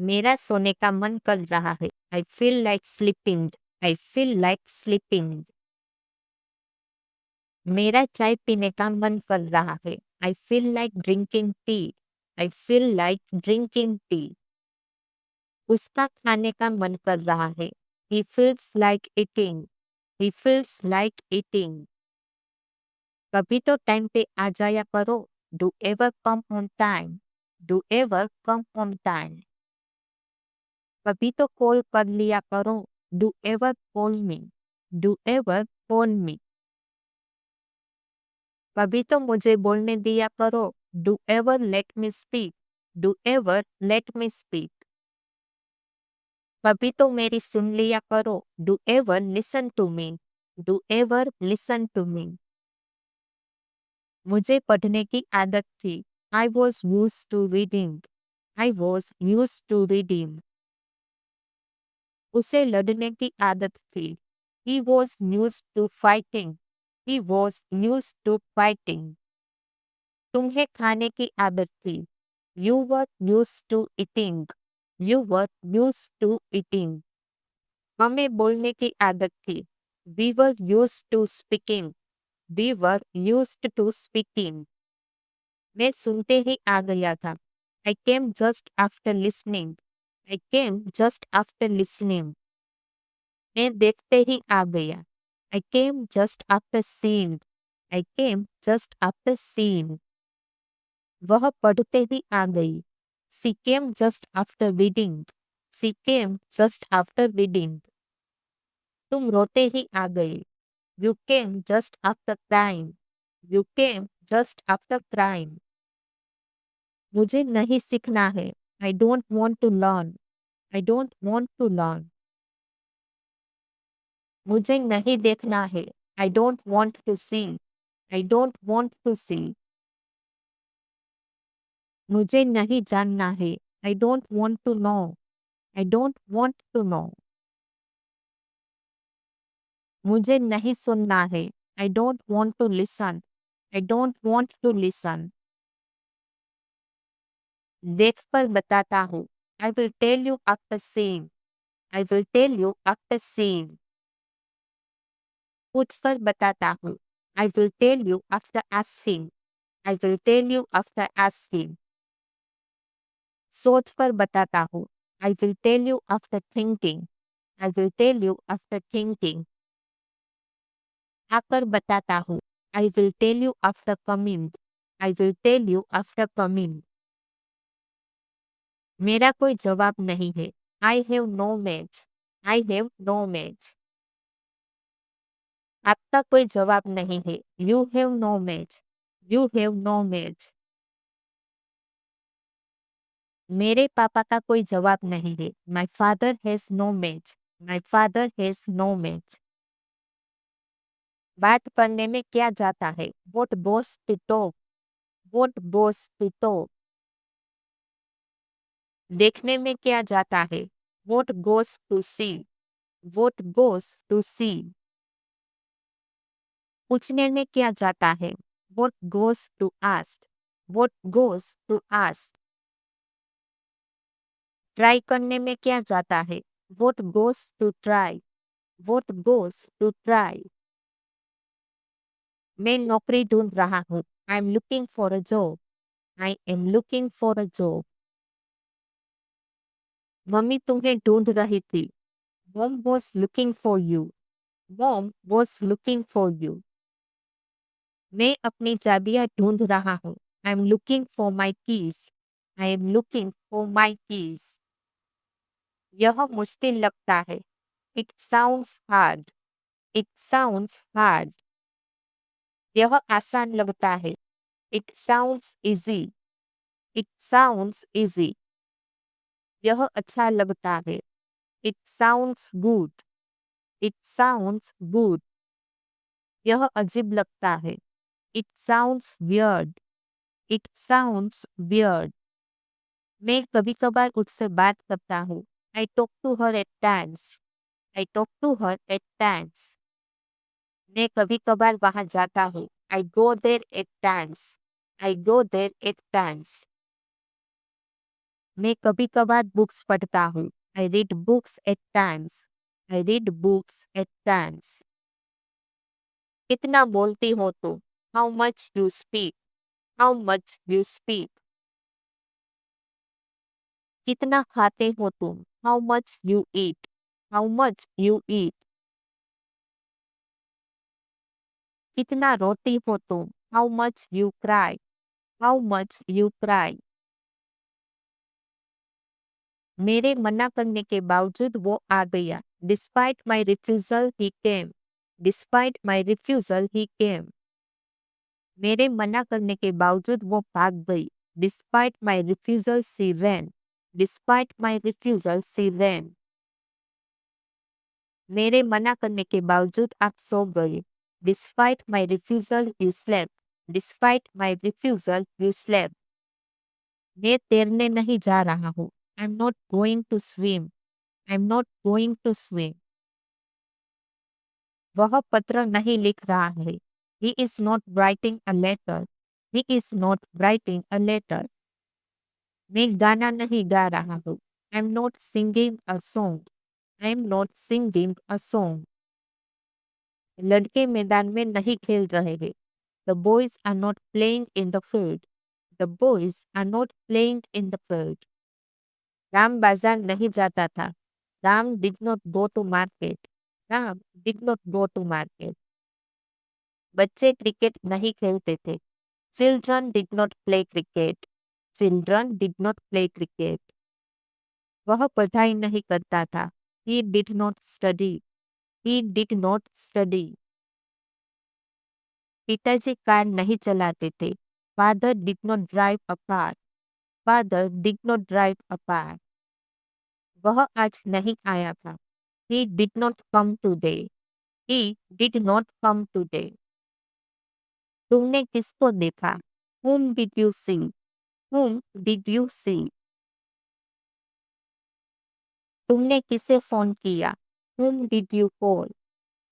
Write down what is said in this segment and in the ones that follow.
मेरा सोने का मन कर रहा है। I feel like sleeping. I feel like sleeping. मेरा चाय पीने का मन कर रहा है। I feel like drinking tea. I feel like drinking tea. उसका खाने का मन कर रहा है। He feels like eating. He feels like eating. कभी तो टाइम पे आ जाया करो। Do ever come on time. Do ever come on time. कभी तो कॉल कर लिया करो। Do ever call me. Do ever call me. कभी तो मुझे बोलने दिया करो। Do ever let me speak. Do ever let me speak. कभी तो मेरी सुन लिया करो। Do ever listen to me. Do ever listen to me. मुझे पढ़ने की आदत थी। I was use to reading. I was use to reading. उसे लड़ने की आदत थी। He was use to fighting. He was use to fighting. तुम्हें खाने की आदत थी। You were use to eating. You were use to eating. हमें बोलने की आदत थी। We were use to speaking. We were use to speaking. मैं सुनते ही आ गया था। I came just after listening. I came just after listening. मैं देखते ही आ गया। I came just after seeing. I came just after seeing. वह पढ़ते ही आ गई। She came just after reading. She came just after reading. तुम रोते ही आ गए। You came just after crying. You came just after crying. मुझे नहीं सीखना है। I don't want to learn. I don't want to learn. मुझे नहीं देखना है। I don't want to see. I don't want to see. मुझे नहीं जानना है। I don't want to know. I don't want to know. मुझे नहीं सुनना है। I don't want to listen. I don't want to listen. देखकर बताता हूँ। I will tell you after seeing. I will tell you after seeing. पूछकर बताता हूँ। I will tell you after asking. I will tell you after asking. सोचकर बताता हूँ। I will tell you after thinking. I will tell you after thinking. आकर बताता हूँ। I will tell you after coming. I will tell you after coming. मेरा कोई जवाब नहीं है। आई have no match. I have no match. आपका कोई जवाब नहीं है। You have no match. You have no match. मेरे पापा का कोई जवाब नहीं है। My father has no match. My father has no match. बात करने में क्या जाता है। What goes to talk. What goes to talk. देखने में क्या जाता है। What goes to see. What goes to see. पूछने में क्या जाता है। What goes to ask. What goes to ask. Try करने में क्या जाता है। What goes to try. What goes to try. मैं नौकरी ढूंढ रहा हूँ। I am looking for a job. I am looking for a job. मम्मी तुम्हें ढूंढ रही थी। Mom was looking for you. Mom was looking for you. मैं अपनी चाबियां ढूंढ रहा हूँ। I am looking for my keys. I am looking for my keys. यह मुश्किल लगता है। It sounds hard. It sounds hard. यह आसान लगता है। It sounds easy. It sounds easy. यह अच्छा लगता है। It sounds good. It sounds good. यह अजीब लगता है। It sounds weird. It sounds weird. मैं कभी कभार उससे बात करता हूँ। I talk to her at times. I talk to her at times. मैं कभी कभार वहां जाता हूँ। I go there at times. I go there at times. मैं कभी कभार बुक्स पढ़ता हूँ। I read books at times. I read books at times. कितना बोलती हो तुम? How much you speak. How much you speak. कितना खाते हो तुम? How much you eat. How much you eat. कितना रोती हो तुम? How much you cry. How much you cry. मेरे मना करने के बावजूद वो आ गया। Despite my refusal he came. Despite my refusal he came. मेरे मना करने के बावजूद वो भाग गई। Despite my refusal she ran. Despite my refusal she ran. मेरे मना करने के बावजूद आप सो गए। Despite my refusal you slept. Despite my refusal you slept. मैं तैरने नहीं जा रहा हूँ। I am not going to swim. I am not going to swim. वह पत्र नहीं लिख रहा है। He is not writing a letter. He is not writing a letter. मैं गाना नहीं गा रहा हूँ। I am not singing a song. I am not singing a song. लड़के मैदान में नहीं खेल रहे हैं। The boys are not playing in the field. The boys are not playing in the field. Ram बाजार नहीं जाता था। Ram did not go to market. Ram did not go to market. बच्चे क्रिकेट नहीं खेलते थे। Children did not play cricket. Children did not play cricket. वह पढ़ाई नहीं करता था। He did not study. He did not study. पिताजी कार नहीं चलाते थे। Father did not drive a car. Father did not drive a car. वह आज नहीं आया था। He did not come today. He did not come today. तुमने किसको देखा? Whom did you see? Whom did you see? तुमने किसे फोन किया? Whom did you call?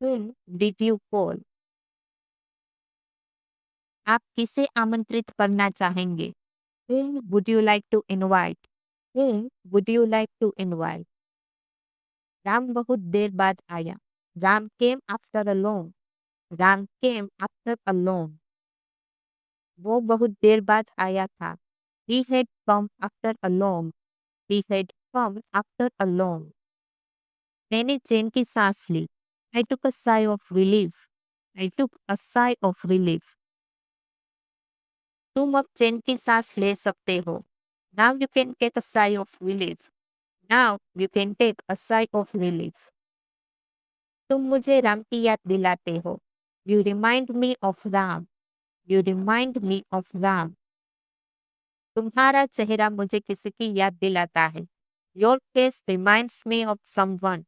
Whom did you call? आप किसे आमंत्रित करना चाहेंगे? Whom would you like to invite? Whom would you like to invite? Ram बहुत देर बाद आया। Ram came after a long. Ram came after a long. वो बहुत देर बाद आया था। He had come after a long. He had come after a long. मैंने चैन की सांस ली। I took a sigh of relief. I took a sigh of relief. तुम अब चैन की सांस ले सकते हो। Now you can take a sigh of relief. Now you can take a sigh of relief. तुम मुझे राम की याद दिलाते हो। You remind me of Ram. You remind me of Ram. तुम्हारा चेहरा मुझे किसी की याद दिलाता है। Your face reminds me of someone.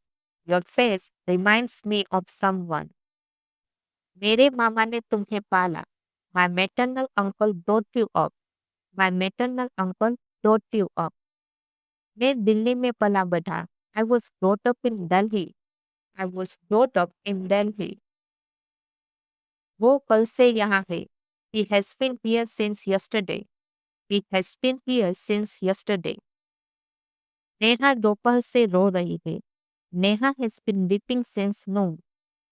Your face reminds me of someone. मेरे मामा ने तुम्हें पाला। My maternal uncle brought you up. My maternal uncle brought you up. मैं दिल्ली में पला बढ़ा। I was brought up in Delhi. I was brought up in Delhi. वो कल से यहाँ है। He has been here since yesterday. He has been here since yesterday. Neha दोपहर से रो रही है। Neha has been weeping since noon.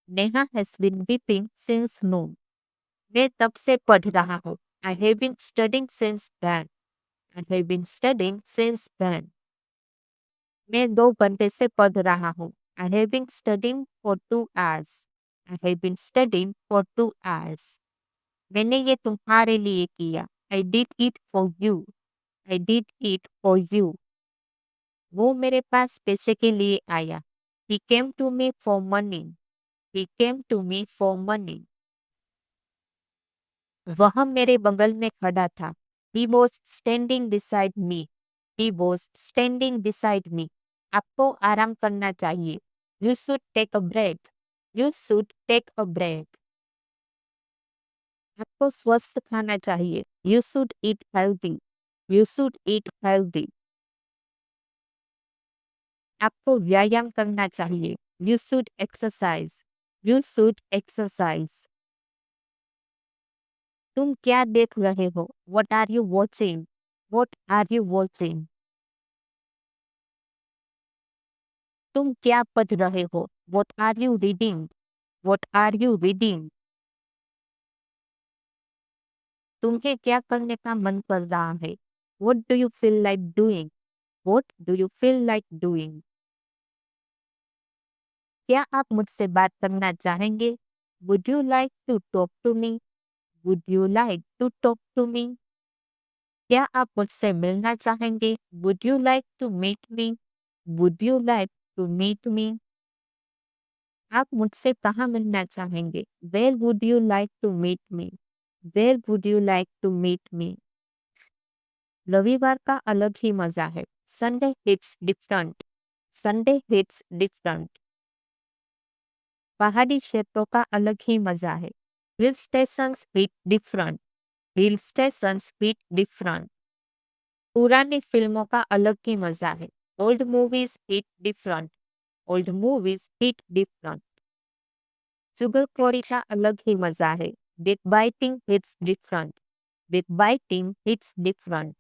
Neha has been weeping since noon. मैं तब से पढ़ रहा हूँ। I have been studying since then. I have been studying since then. मैं 2 घंटे से पढ़ रहा हूँ। I have been studying for 2 hours. I have been studying for 2 hours. मैंने ये तुम्हारे लिए किया। I did it for you. I did it for you. वो मेरे पास पैसे के लिए आया। He came to me for money. He came to me for money. वह मेरे बगल में खड़ा था। He was standing beside me. He was standing beside me. आपको आराम करना चाहिए। You should take a break. You should take a break. आपको स्वस्थ खाना चाहिए। You should eat healthy. You should eat healthy. आपको व्यायाम करना चाहिए। You should exercise. You should exercise. तुम क्या देख रहे हो? What are you watching? What are you watching? तुम क्या पढ़ रहे हो? What are you reading? What are you reading? तुम्हें क्या करने का मन कर रहा है? What do you feel like doing? What do you feel like doing? क्या आप मुझसे बात करना चाहेंगे? Would you like to talk to me? Would you like to talk to me? क्या आप मुझसे मिलना चाहेंगे? Would you like to meet me? Would you like to meet me? आप मुझसे कहाँ मिलना चाहेंगे? Where would you like to meet me? Where would you like to meet me? रविवार का अलग ही मजा है. Sunday hits different. Sunday hits different. पहाड़ी क्षेत्रों का अलग ही मजा है. Hill stations hit different. Hill stations hit different. पुरानी फिल्मों का अलग ही मजा है. Old movies hit different. Old movies hit different. चुगलखोरी का अलग ही मजा है. Backbiting hits different. Backbiting hits different.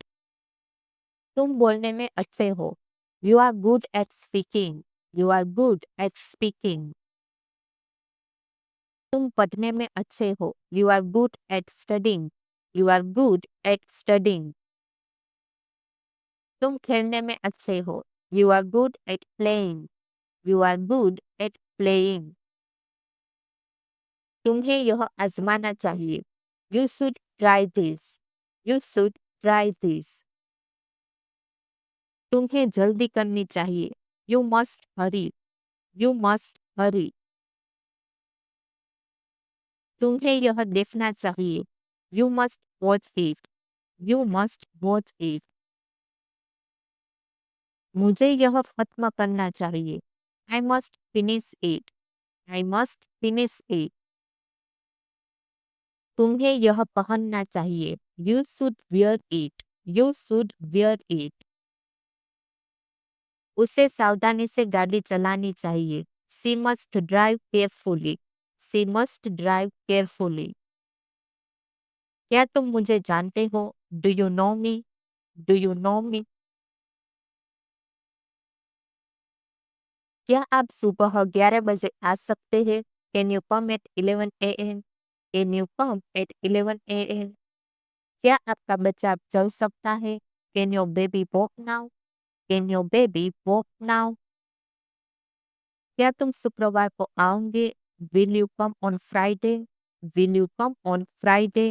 तुम बोलने में अच्छे हो. You are good at speaking. You are good at speaking. तुम पढ़ने में अच्छे हो. You are good at studying. You are good at studying. तुम खेलने में अच्छे हो. You are good at playing. You are good at playing. तुम्हें यह आजमाना चाहिए. You should try this. You should try this. तुम्हें जल्दी करनी चाहिए. You must hurry. You must hurry. तुम्हें यह देखना चाहिए. You must watch it. You must watch it. मुझे यह खत्म करना चाहिए. I must finish it. I must finish it. तुम्हें यह पहनना चाहिए. You should wear it. You should wear it. उसे सावधानी से गाड़ी चलानी चाहिए. She must drive carefully. She must drive carefully. क्या तुम मुझे जानते हो? Do you know me? Do you know me? क्या आप सुबह 11 बजे आ सकते हैं? Can you come at 11 a.m.? Can you come at 11 a.m.? क्या आपका बच्चा अब चल सकता है? Can your baby walk now? Can your baby walk now? क्या तुम शुक्रवार को आओगे? Will you come on Friday? Will you come on Friday?